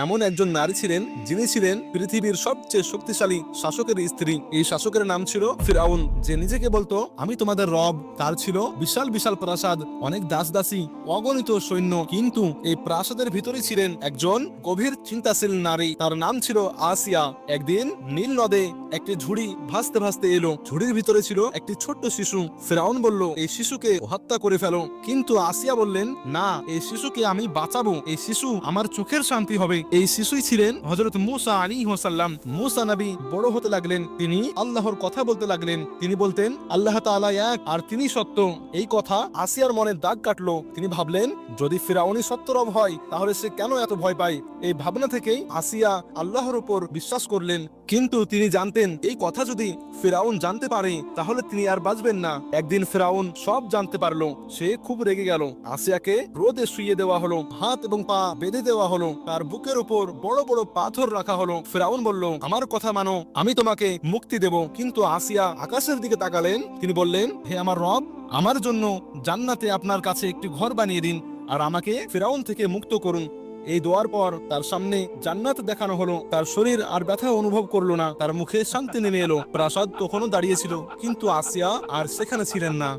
এমন একজন নারী ছিলেন যিনি ছিলেন পৃথিবীর সবচেয়ে শক্তিশালী শাসকের স্ত্রী। এই শাসকের নাম ছিল ফিরআউন, যে নিজেকে বলতো আমি তোমাদের রব। তার ছিল বিশাল বিশাল প্রাসাদ, অনেক দাস দাসী, অগণিত সৈন্য। কিন্তু এই প্রাসাদের ভিতরে ছিলেন একজন গভীর চিন্তাশীল নারী, তার নাম ছিল আসিয়া। একদিন নীল নদে একটি ঝুড়ি ভাসতে ভাসতে এলো। ঝুড়ির ভিতরে ছিল একটি ছোট্ট শিশু। ফিরআউন বলল এই শিশুকে হত্যা করে ফেলো, কিন্তু আসিয়া বললেন না, এই শিশুকে আমি বাঁচাবো, এই শিশু আমার চোখের শান্তি হবে। এই শিশুই ছিলেন হযরত মূসা আলাইহিস সালাম। মূসা নবী বড় হতে লাগলেন, তিনি আল্লাহর কথা বলতে লাগলেন। তিনি বলতেন আল্লাহ তাআলা এক আর তিনি সত্য। এই কথা আসিয়ার মনে দাগ কাটলো। তিনি ভাবলেন যদি ফিরআউনই সত্য রব হয় তাহলে সে কেন এত ভয় পায়। এই ভাবনা থেকেই আসিয়া আল্লাহর উপর বিশ্বাস করলেন। কিন্তু তিনি জানতেন এই কথা যদি ফিরআউন জানতে পারে তাহলে তিনি আর বাঁচবেন না। একদিন ফিরআউন সব জানতে পারলো। সে খুব রেগে গেল। আসিয়াকে রোদে শুইয়ে দেওয়া হলো, হাত এবং পা বেঁধে দেওয়া হলো, তার বুকের উপর বড় বড় পাথর রাখা হলো। ফিরআউন বলল আমার কথা মানো, আমি তোমাকে মুক্তি দেব। কিন্তু আসিয়া আকাশের দিকে তাকালেন। তিনি বললেন হে আমার রব, আমার জন্য জান্নাতে আপনার কাছে একটি ঘর বানিয়ে দিন আর আমাকে ফিরআউন থেকে মুক্ত করুন। এই দোয়ার পর তার সামনে জান্নাত দেখানো হলো। তার শরীর আর ব্যথা অনুভব করলো না, তার মুখে শান্তি নেমে এলো। প্রাসাদ তখনও দাঁড়িয়েছিল, কিন্তু আসিয়া আর সেখানে ছিলেন না।